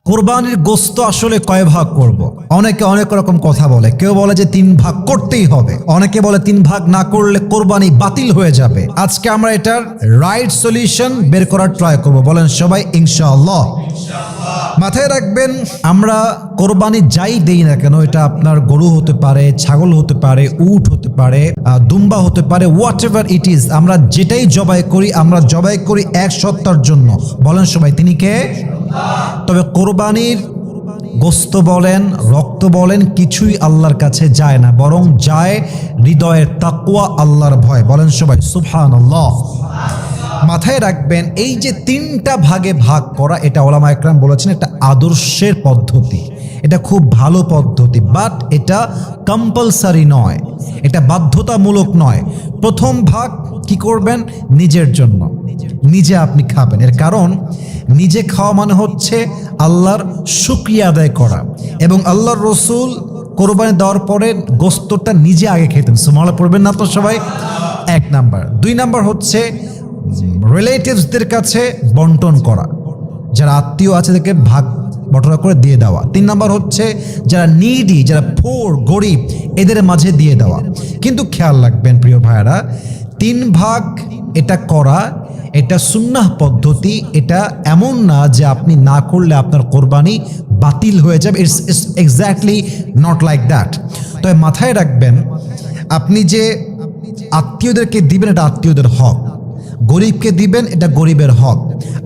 কোরবানির গোশত আসলে কয় ভাগ করব। অনেকে অনেক রকম কথা বলে, কেউ বলে যে 3 ভাগ করতেই হবে, অনেকে বলে 3 ভাগ না করলে কোরবানি বাতিল হয়ে যাবে। আজকে আমরা এটার রাইট সলিউশন বের করার ট্রাই করব, বলেন সবাই ইনশাআল্লাহ। মাথায় রাখবেন, আমরা কোরবানি যাই দেই না কেন, এটা আপনার গরু হতে পারে, ছাগল হতে পারে, উট হতে পারে, দুম্বা হতে পারে, হোয়াট এভার ইট ইজ, আমরা যেটাই জবাই করি, আমরা জবাই করি এক সত্তার জন্য, বলেন সবাই তিনি কে। তবে কোরবানির গোশত বলেন, রক্ত বলেন, কিছুই আল্লাহর কাছে যায় না, বরং যায় হৃদয়ের তাকওয়া, আল্লাহর ভয়, বলেন সবাই সুবহানাল্লাহ। মাথায় রাখবেন, এই যে 3টা ভাগে ভাগ করা, এটা ওলামা একরাম বলেছেন এটা আদর্শের পদ্ধতি, এটা খুব ভালো পদ্ধতি, বাট এটা কম্পালসারি নয়, এটা বাধ্যতামূলক নয়। প্রথম ভাগ কি করবেন? নিজের জন্য, নিজে আপনি খাবেন। এর কারণ নিজে খাওয়া মানে হচ্ছে আল্লাহর শুকরিয়া আদায় করা, এবং আল্লাহর রসুল কোরবানি দেওয়ার পরে গোশতটা নিজে আগে খেতেন। সুবহানাল্লাহ পড়বেন না তো সবাই? 1 নাম্বার। 2 নাম্বার হচ্ছে রিলেটিভসদের কাছে বন্টন করা, যারা আত্মীয় আছে তাদেরকে ভাগ বটরা করে দিয়ে দেওয়া। 3 নাম্বার হচ্ছে যারা নিডি, যারা পোর, গরিব, এদের মাঝে দিয়ে দেওয়া। কিন্তু খেয়াল রাখবেন প্রিয় ভাইয়েরা, 3 ভাগ এটা করা, এটা সুন্নাহ পদ্ধতি, এটা এমন না যে আপনি না করলে আপনার কোরবানি বাতিল হয়ে যাবে। It's exactly not like that. তবে মাথায় রাখবেন, আপনি যে আত্মীয়দেরকে দিবেন এটা আত্মীয়দের হক, গরিবকে দিবেন এটা গরিবের হক।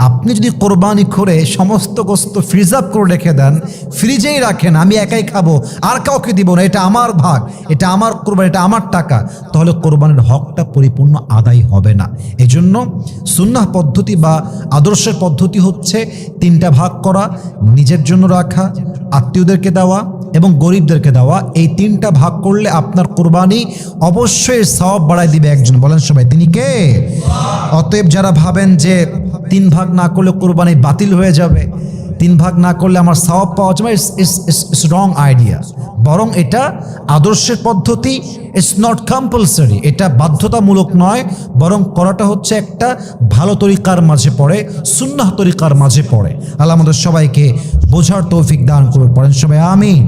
আপনি যদি কোরবানি করে সমস্ত গোশত প্রিজার্ভ করে রেখে দেন, ফ্রিজেই রাখেন, আমি একাই খাবো আর কাউকে দিব না, এটা আমার ভাগ, এটা আমার কোরবানি, এটা আমার টাকা, তাহলে কোরবানির হকটা পরিপূর্ণ আদায় হবে না। এজন্য সুন্নাহ পদ্ধতি বা আদর্শের পদ্ধতি হচ্ছে 3টা ভাগ করা, নিজের জন্য রাখা, আত্মীয়দেরকে দেওয়া এবং গরিবদেরকে দেওয়া। এই 3টা ভাগ করলে আপনার কোরবানি অবশ্যই সওয়াব বাড়ায় দিবে একজন, বলেন সবাই তিনি কে। অতএব যারা ভাবেন যে 3 ভাগ না করলে কোরবানি বাতিল হয়ে যাবে, 3 ভাগ না করলে আমার সওয়াব পাওয়া যাবে, ইটস রং আইডিয়া। বরং এটা আদর্শের পদ্ধতি, ইটস নট কম্পালসারি, এটা বাধ্যতামূলক নয়, বরং করাটা হচ্ছে একটা ভালো তরিকার মাঝে পড়ে, সুন্নাহ তরিকার মাঝে পড়ে। আল্লাহ আমাদের সবাইকে বোঝার তৌফিক দান করুন, পড়েন সবাই আমিন।